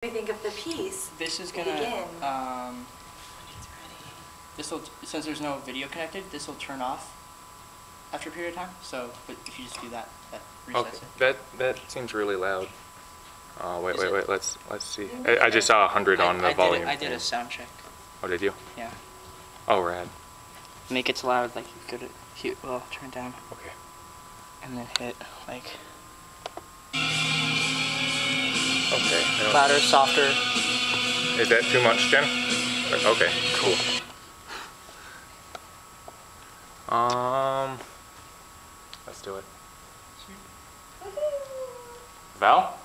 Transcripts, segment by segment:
We think of the piece. This is gonna begin. This will, since there's no video connected, this will turn off after a period of time. So, but if you just do that, that resets it. That seems really loud. Wait. Let's see. Mm-hmm. I just saw 100 on the volume. I did a sound check. Oh, did you? Yeah. Oh, rad. Make it loud, like you could. Well, turn it down. Okay. And then hit like. Okay. Louder, softer. Is that too much, Jen? Okay, cool. Let's do it. Val?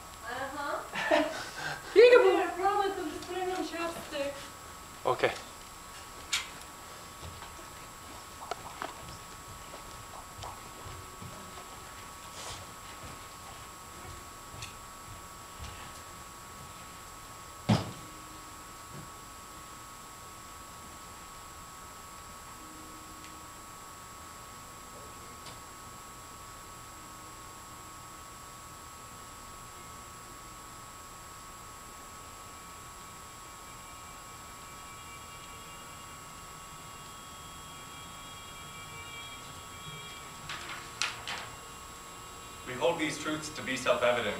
Peekaboo! I promise I'm just putting on chopsticks. Okay. We hold these truths to be self-evident.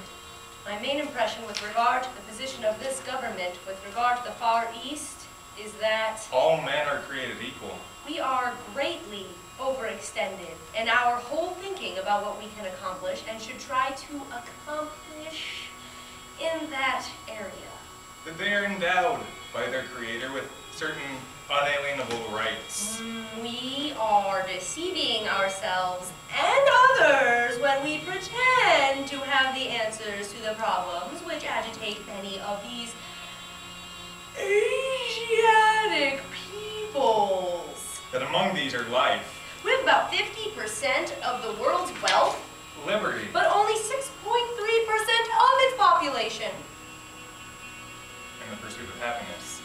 My main impression with regard to the position of this government with regard to the Far East is that All men are created equal. we are greatly overextended in our whole thinking about what we can accomplish and should try to accomplish in that area. That they are endowed by their Creator with certain unalienable rights. We are deceiving ourselves and others when we pretend to have the answers to the problems which agitate many of these Asiatic peoples. That among these are life, We have about 50% of the world's wealth, liberty, but only 6.3% of its population. and the pursuit of happiness.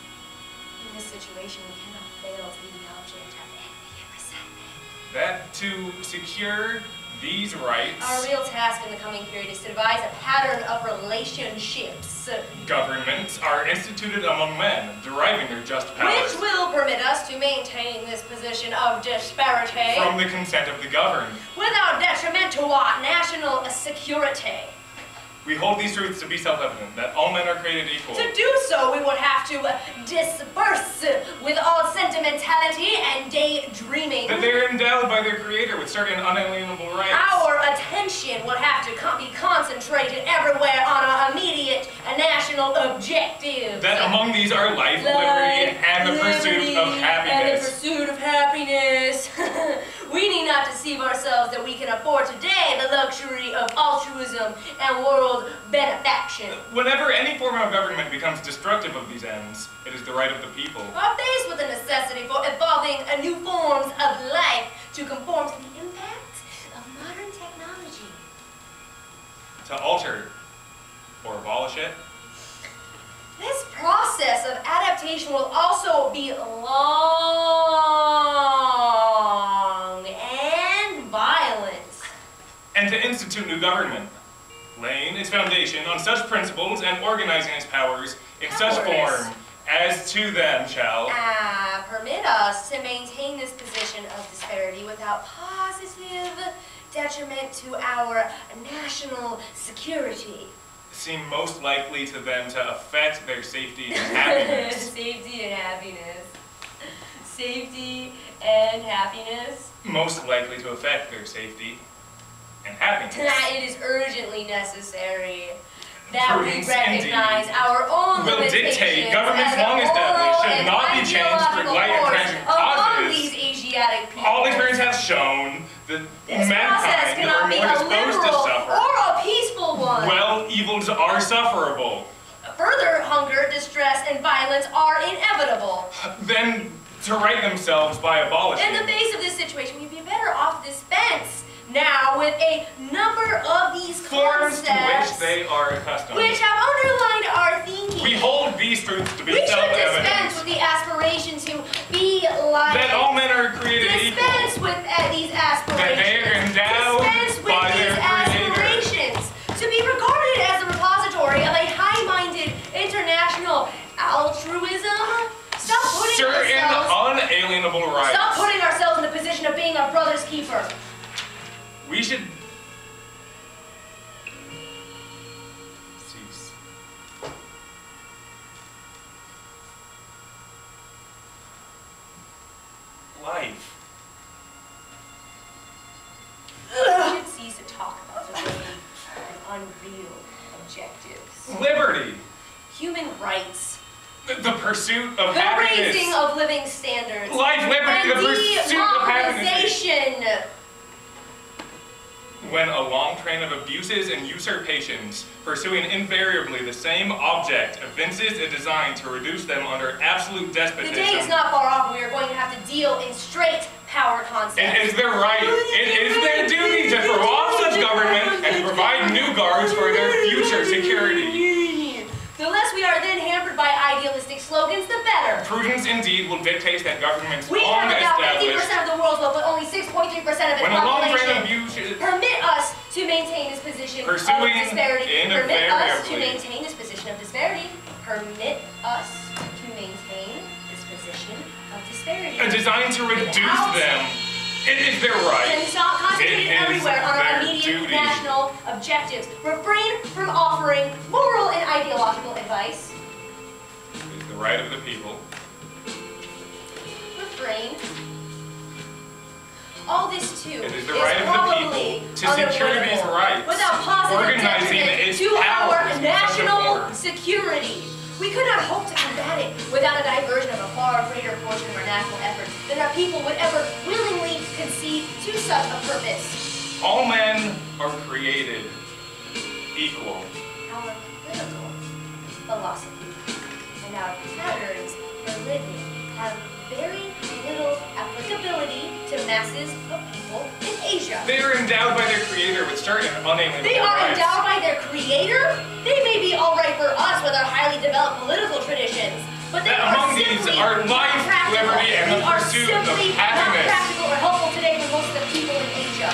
In this situation, we cannot fail to be the object of envy and resentment. That to secure these rights, Our real task in the coming period is to devise a pattern of relationships governments are instituted among men, deriving their just powers which will permit us to maintain this position of disparity from the consent of the governed. without detriment to our national security. We hold these truths to be self-evident, that all men are created equal. To do so, we would have to disperse with all sentimentality and daydreaming. That they are endowed by their Creator with certain unalienable rights. Our attention would have to be concentrated everywhere on our immediate national objectives. That among these are life, liberty, and the pursuit of happiness. And the pursuit of happiness. We need not deceive ourselves that we can afford today the luxury of altruism and world benefaction. Whenever any form of government becomes destructive of these ends, it is the right of the people. Are faced with the necessity for evolving new forms of life to conform to the impact of modern technology. To alter or abolish it, This process of adaptation will also be long and violent. and to institute new government, laying its foundation on such principles and organizing its powers in such form as to them shall Permit us to maintain this position of disparity without positive detriment to our national security. seem most likely to them to affect their safety and happiness. Safety and happiness. Safety and happiness. Most likely to affect their safety and happiness. It is urgently necessary that we Prudence, recognize indeed, our own will limitations dictate governments as a long established should moral not be and changed for ideological light and force transient among causes. these Asiatic people. All experience has shown that This process mankind are cannot be more a disposed to liberal suffer. or a peaceful one. Well, evils are sufferable. Further hunger, distress, and violence are inevitable. Then to right themselves by abolishing. In the face of this situation, we'd be better off dispense now with a number of these forms to which concepts they are accustomed. which have underlined our thinking. We hold these truths to be We should dispense self-evident. with the aspiration to be like. That all men are created Dispense equal. with these aspirations. That they are endowed Dispense with by these their Creator. aspirations. To be regarded as the repository of a high-minded international Stop putting ourselves in the position of being our brother's keeper. We should cease. Life. We should cease to talk about the vague and unreal objectives. Liberty. Human rights. The pursuit of The happiness. raising of living standards. Life, liberty, and the pursuit of happiness. democratization. When a long train of abuses and usurpations, pursuing invariably the same object, evinces a design to reduce them under absolute The despotism. day is not far off when we are going to have to deal in straight power concepts. It is their right, it is their duty to throw off such government and to provide new guards for their future security. The less we are then hampered by idealistic slogans, the better. Prudence indeed will dictate that governments We long have about established, 50% of the world's wealth, but only 6.3% of its when a long train of population. abuses, Permit us to maintain this position Pursuing of disparity. Permit us to invariably. maintain this position of disparity. Permit us to maintain this position of disparity. a design to reduce Without- them. It is their And right. stop concentrating It is everywhere on our their immediate duty. national objectives. Refrain from offering moral and ideological advice. It is the right of the people. Refrain. All this too It is the right of the probably people to secure these unavoidable rights, without positive organizing detriment its to our powers in such a national form. security. We could not hope to combat it without a diversion of a far greater portion of our national effort than our people would ever willingly concede to such a purpose. All men are created equal. Our political philosophy and our patterns for living have very little applicability to masses of people in Asia. They are endowed by their creator with certain unalienable They are rights. endowed by their creator? They may be all right for us with our highly developed political traditions, but they That are among these simply are not life, practical. liberty, and the They are pursuit of simply happiness. not practical or helpful today for most of the people in Asia.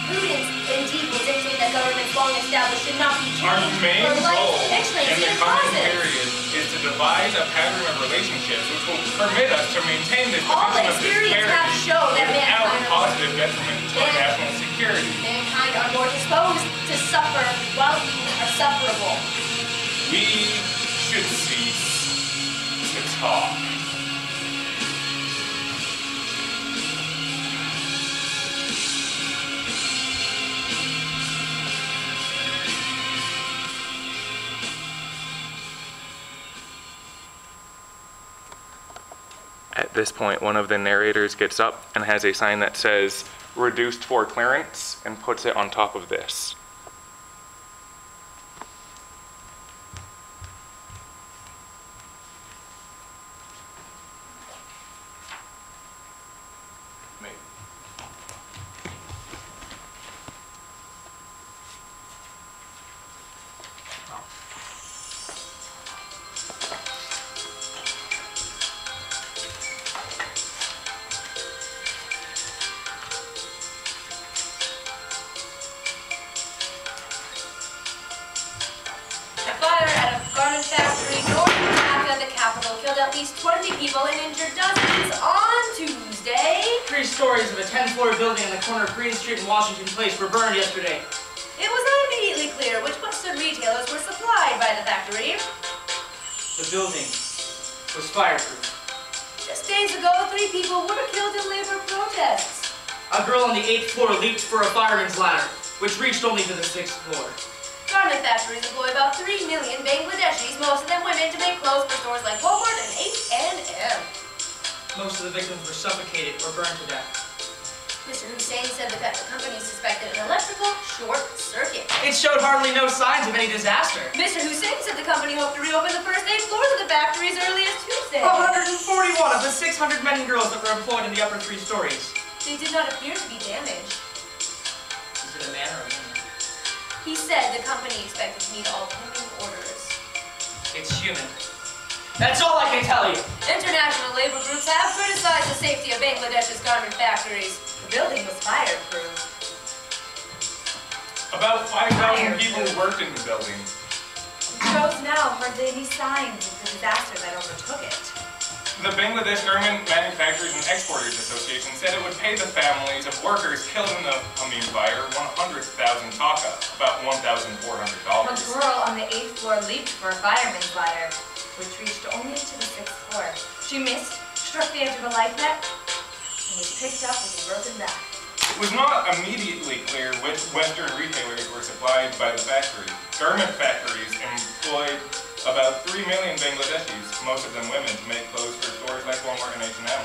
Prudence indeed will dictate that governments long established should not be Our changed main for life goal in the extransient coming causes. period is to devise a pattern of relationships which will permit us to maintain this All position of experience disparity has shown that without mankind- positive detriment to our Man- national security. Mankind are more disposed to suffer while these are sufferable. We should cease to talk. At this point, one of the narrators gets up and has a sign that says reduced for clearance and puts it on top of this. A fire at a garment factory north of Dhaka, the capital, killed at least 20 people and injured dozens on Tuesday. 3 stories of a 10-floor building on the corner of Green Street and Washington Place were burned yesterday. It was not immediately clear which Western retailers were supplied by the factory. The building was fireproof. Just days ago, 3 people were killed in labor protests. A girl on the 8th floor leaped for a fireman's ladder, which reached only to the 6th floor. Garment factories employ about 3 million Bangladeshis, most of them women, to make clothes for stores like Walmart and H&M. Most of the victims were suffocated or burned to death. Mr. Hussein said that the company suspected an electrical short circuit. It showed hardly no signs of any disaster. Mr. Hussein said the company hoped to reopen the first 8 floors of the factory as early as Tuesday. 141 of the 600 men and girls that were employed in the upper 3 stories. They did not appear to be damaged. Is it a man or a woman? He said the company expected to meet all pending orders. It's human. That's all I can tell you. International labor groups have criticized the safety of Bangladesh's garment factories. The building was fireproof. About 5,000 people worked in the building. It shows now hardly any signs of the disaster that overtook it. The Bangladesh Garment Manufacturers and Exporters Association said it would pay the families of workers killed in the Hameen fire 100,000 taka, about $1,400. A girl on the 8th floor leaped for a fireman's ladder, which reached only to the 6th floor. She missed, struck the edge of a life net, and was picked up with a broken back. It was not immediately clear which Western retailers were supplied by the factory. Garment factories employed about 3 million Bangladeshis, most of them women, to make clothes for stores like Walmart and H&M.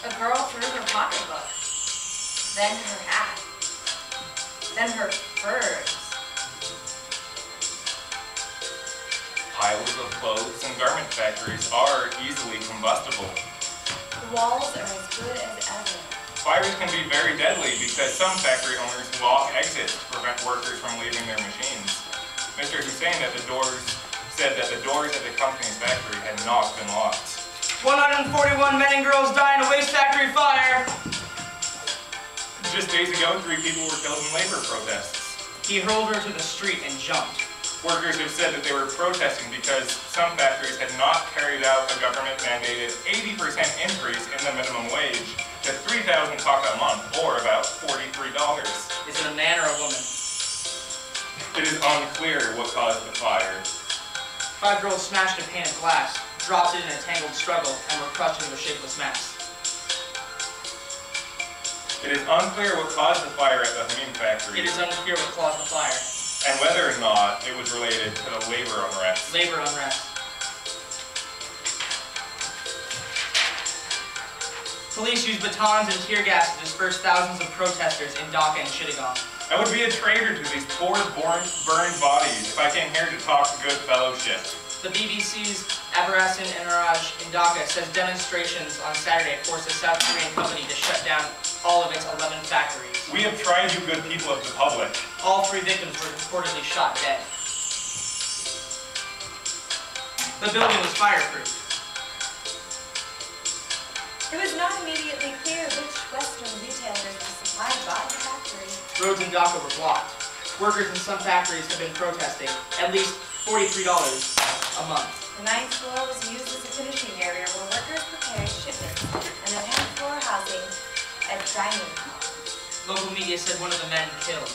A girl threw her pocketbook, then her hat, then her furs. Piles of clothes and garment factories are easily combustible. The walls are as good as ever. Fires can be very deadly because some factory owners lock exits to prevent workers from leaving their machines. Mr. Hussain said that the doors at the company's factory had not been locked. 141 men and girls die in a waste factory fire. Just days ago, 3 people were killed in labor protests. He hurled her to the street and jumped. Workers have said that they were protesting because some factories had not carried out a government-mandated 80% increase in the minimum wage to 3,000 taka a month, or about $43. Is it a man or a woman? It is unclear what caused the fire. 5 girls smashed a pane of glass, dropped it in a tangled struggle, and were crushed into a shapeless mass. It is unclear what caused the fire at the Hameen factory, It is unclear what caused the fire. and whether or not it was related to the labor unrest. Labor unrest. Police used batons and tear gas to disperse thousands of protesters in Dhaka and Chittagong. I would be a traitor to these poor burned bodies if I came here to talk good fellowship. The BBC's Abarasan Enraj in Dhaka says demonstrations on Saturday forced the South Korean company to shut down all of its 11 factories. We have tried, you good people of the public. All 3 victims were reportedly shot dead. The building was fireproof. It was not immediately clear which Western retailers were supplied by the factory. Roads in Dhaka were blocked. Workers in some factories have been protesting, at least $43 a month. The 9th floor was used as a finishing area where workers prepared shipments, and the 10th floor housing a dining hall. Local media said one of the men killed.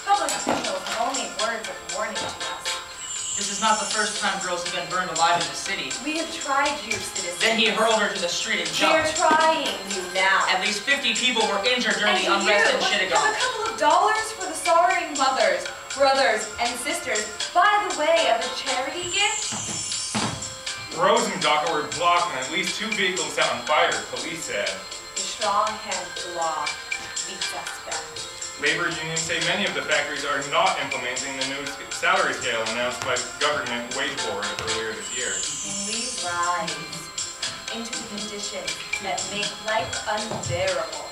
Public officials have only words of warning to us. This is not the first time girls have been burned alive in the city. We have tried you, citizens. Then he hurled her to the street and We are jumped. trying you now. At least 50 people were injured during the And unrest in you have Chittagong. a couple of dollars for the sorrowing mothers, brothers, and sisters by the way of a charity gift? Roads in Dhaka were blocked and at least 2 vehicles set on fire, police said. The strong hand of the law beats us back. Labor unions say many of the factories are not implementing the new salary scale announced by Government Wage Board earlier this year. And we rise into the conditions that make life unbearable.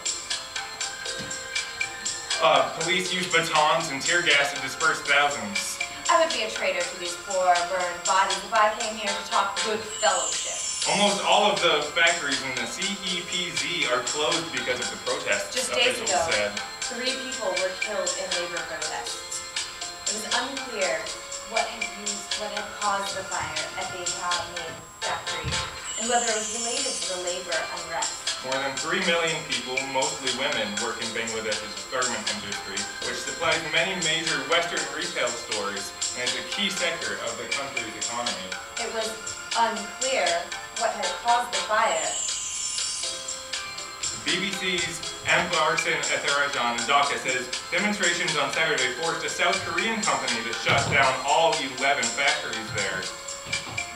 Police used batons and tear gas to disperse thousands. I would be a traitor to these poor, burned bodies if I came here to talk good fellowship. Almost all of the factories in the CEPZ are closed because of the protests, Just days officials ago. said. 3 people were killed in labor protests. It was unclear what had caused the fire at the Hameen factory and whether it was related to the labor unrest. More than 3 million people, mostly women, work in Bangladesh's garment industry, which supplies many major Western retail stores and is a key sector of the country's economy. It was unclear what had caused the fire. BBC's Ambarsan Etharajan in Dhaka says demonstrations on Saturday forced a South Korean company to shut down all 11 factories there.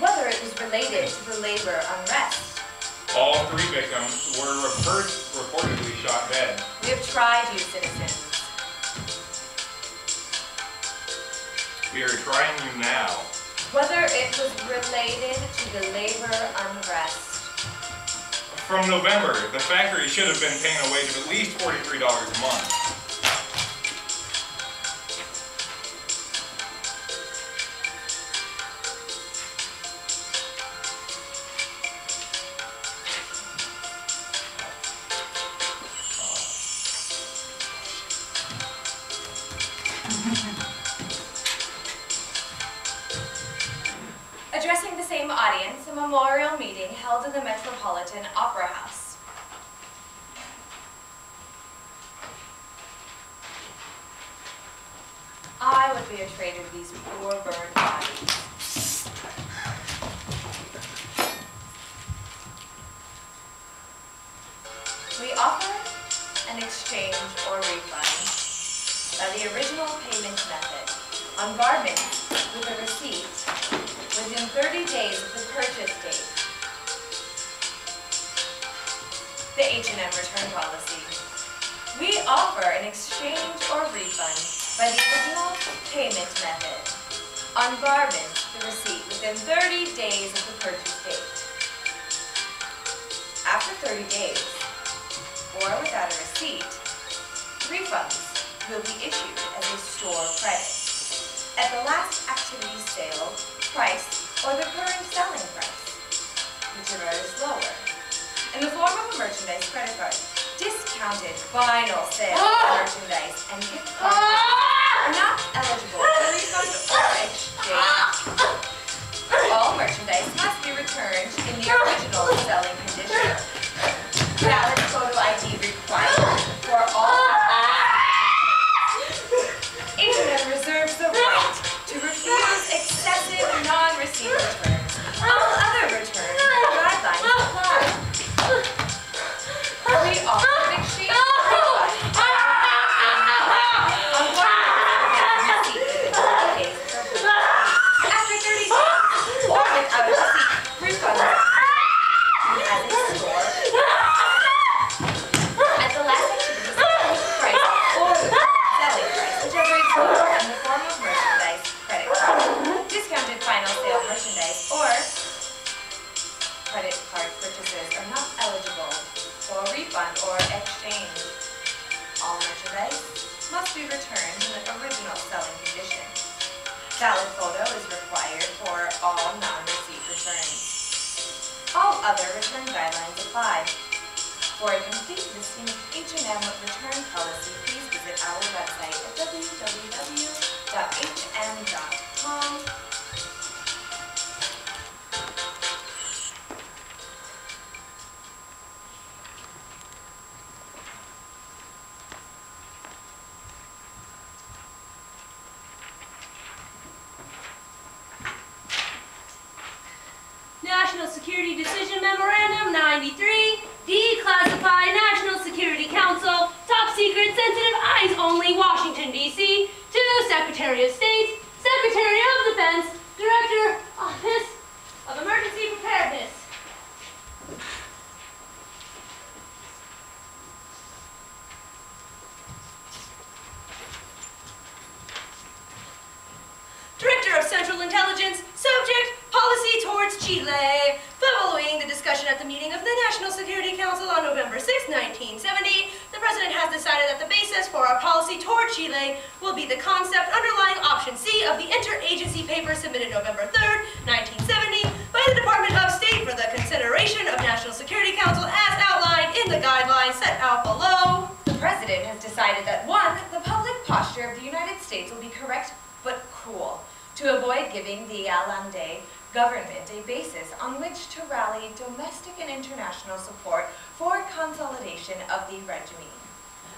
Whether it was related to the labor unrest. All 3 victims were reportedly shot dead. We have tried you, citizens. We are trying you now. Whether it was related to the labor unrest. From November, the factory should have been paying a wage of at least $43 a month. audience, a memorial meeting held in the Metropolitan Opera House. I would be a traitor to these poor burned bodies. We offer an exchange or refund by the original payment method on garments with a receipt within 30 days of the purchase date. The H&M return policy. We offer an exchange or refund by the original payment method on garments with a receipt within 30 days of the purchase date. After 30 days, or without a receipt, refunds will be issued as a store credit at the last activity sale price or the current selling price, whichever is lower, in the form of a merchandise credit card. Discounted final sale merchandise and gift cards are not eligible for refund or exchange. All merchandise must be returned in the original selling condition. Valid photo ID required for all. H&M reserves the right to refuse excessive non-receipt returns. All other return guidelines apply. We offer an exchange refund on garments with a receipt within 30 days of purchase. After 30 days, or without a receipt, refunds as a store at the last activity price or the selling price, whichever is lower, in the form of merchandise credit card. Discounted final sale merchandise or credit card purchases are not eligible for refund or exchange. All merchandise must be returned in the original selling condition. Valid photo is required for all non-receipt returns. All other return guidelines apply. For a complete listing of H&M return policy, please visit our website at www.hm.com. National Security Decision Memorandum 93, declassified National Security Council, top secret, sensitive, eyes only, Washington, D.C., to Secretary of State, Secretary of Defense, Director, Office of Emergency Preparedness. Director of Central Intelligence, subject, policy towards Chile. Following the discussion at the meeting of the National Security Council on November 6, 1970, the President has decided that the basis for our policy toward Chile will be the concept underlying option C of the interagency paper submitted November 3, 1970 by the Department of State for the consideration of National Security Council as outlined in the guidelines set out below. The President has decided that 1. The public posture of the United States will be correct but cool, to avoid giving the Allende government a basis on which to rally domestic and international support for consolidation of the regime.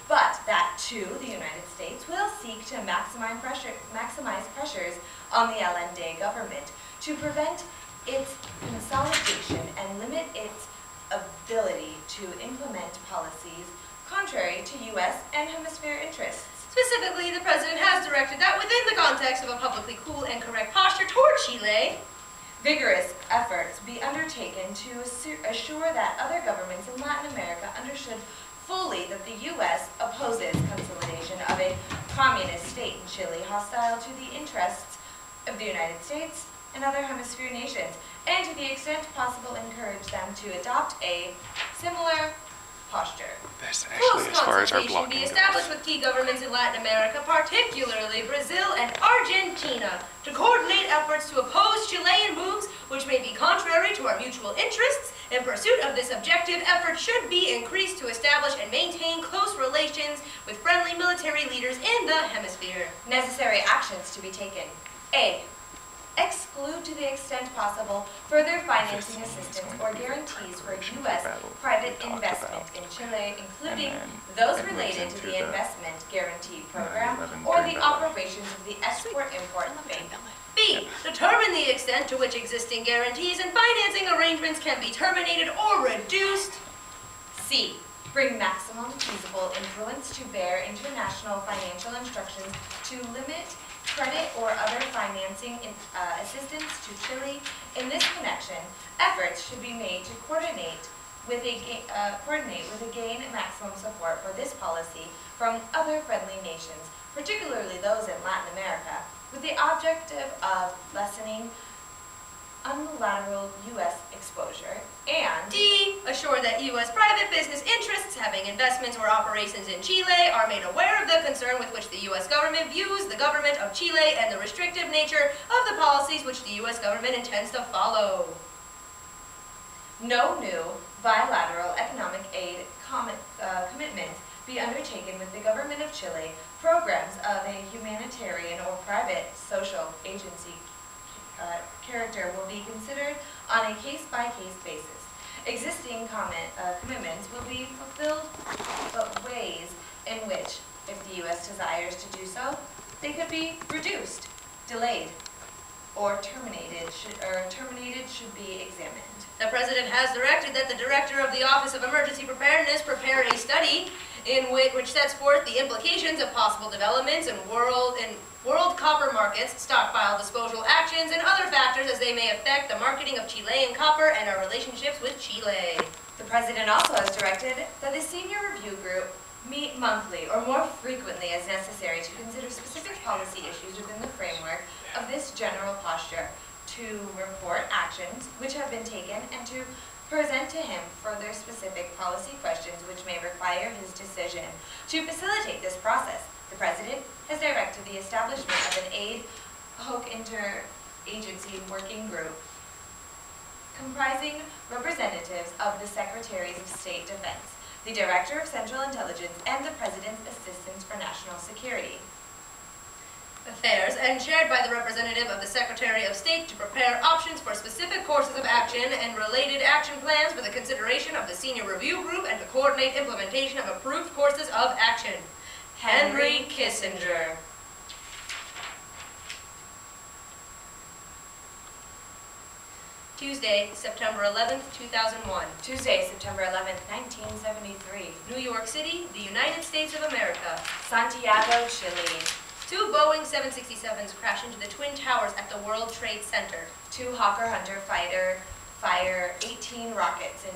But that 2. The United States will seek to maximize pressures on the Allende government to prevent its consolidation and limit its ability to implement policies contrary to U.S. and hemisphere interests. Specifically, the President has directed that within the context of a publicly cool and correct posture toward Chile, vigorous efforts be undertaken to assure that other governments in Latin America understood fully that the U.S. opposes consolidation of a communist state in Chile hostile to the interests of the United States and other hemisphere nations, and to the extent possible encourage them to adopt a similar posture. This close actually, as far as our consultation blocking be goes. established with key governments in Latin America, particularly Brazil and Argentina, to coordinate efforts to oppose Chilean moves which may be contrary to our mutual interests. In pursuit of this objective, effort should be increased to establish and maintain close relations with friendly military leaders in the hemisphere. Necessary actions to be taken. A. Exclude to the extent possible further financing assistance or guarantees for U.S. private investment in Chile, including those related to the Investment Guarantee Program or the operations of the Export-Import Bank. B. Determine the extent to which existing guarantees and financing arrangements can be terminated or reduced. C. Bring maximum feasible influence to bear international financial instructions to limit credit or other financing assistance to Chile. In this connection, efforts should be made to coordinate with a gain maximum support for this policy from other friendly nations, particularly those in Latin America, with the objective of lessening unilateral U.S. exposure. And D. Assure that U.S. private business interests having investments or operations in Chile are made aware of the concern with which the U.S. government views the government of Chile and the restrictive nature of the policies which the U.S. government intends to follow. No new bilateral economic aid commitments be undertaken with the government of Chile. Programs of a humanitarian or private social agency character will be considered on a case-by-case basis. Existing commitments will be fulfilled, but ways in which, if the U.S. desires to do so, they could be reduced, delayed, or terminated should be examined. The President has directed that the Director of the Office of Emergency Preparedness prepare a study in which sets forth the implications of possible developments in world copper markets, stockpile disposal actions, and other factors as they may affect the marketing of Chilean copper and our relationships with Chile. The President also has directed that the Senior Review Group meet monthly or more frequently as necessary to consider specific policy issues within the framework of this general posture, to report actions which have been taken and to present to him further specific policy questions which may require his decision. To facilitate this process, the President has directed the establishment of an ad hoc interagency working group comprising representatives of the Secretaries of State Defense, the Director of Central Intelligence, and the President's Assistants for National Security Affairs, and chaired by the representative of the Secretary of State to prepare options for specific courses of action and related action plans for the consideration of the Senior Review Group and to coordinate implementation of approved courses of action. Henry Kissinger. Tuesday, September 11th, 2001. Tuesday, September 11th, 1973. New York City, the United States of America. Santiago, Chile. 2 Boeing 767s crash into the Twin Towers at the World Trade Center. 2 Hawker Hunter fighter fire 18 rockets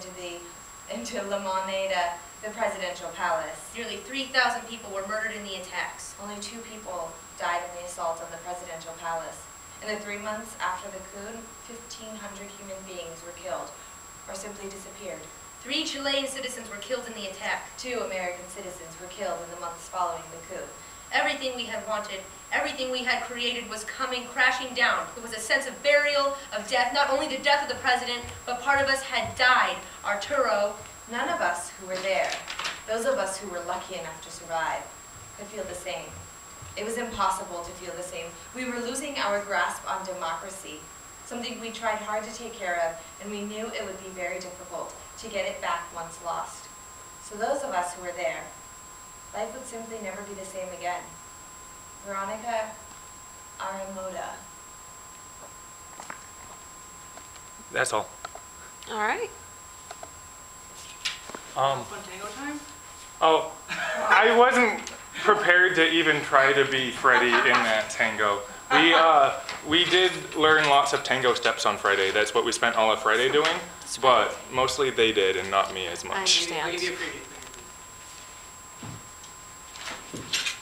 into La Moneda, the presidential palace. Nearly 3,000 people were murdered in the attacks. Only 2 people died in the assault on the presidential palace. In the 3 months after the coup, 1,500 human beings were killed or simply disappeared. 3 Chilean citizens were killed in the attack. 2 American citizens were killed in the months following the coup. Everything we had wanted, everything we had created was coming crashing down. It was a sense of burial, of death, not only the death of the president, but part of us had died. Arturo. None of us who were there, those of us who were lucky enough to survive, could feel the same. It was impossible to feel the same. We were losing our grasp on democracy, something we tried hard to take care of, and we knew it would be very difficult to get it back once lost. So those of us who were there, life would simply never be the same again. Veronica Aramoda. That's all. All right. Fun tango time? Oh, I wasn't prepared to even try to be Freddie in that tango. We did learn lots of tango steps on Friday. That's what we spent all of Friday doing, but mostly they did and not me as I much. understand.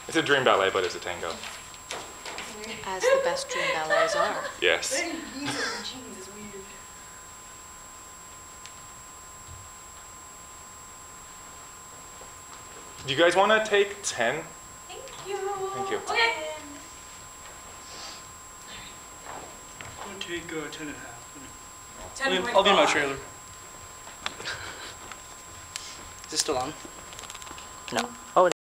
It's a dream ballet, but it's a tango. As the best dream ballets are. Yes. Do you guys want to take 10? Thank you. Thank you. Okay. I'll take 10 and a half. 10.5. I'll be in my trailer. Is this still on? No.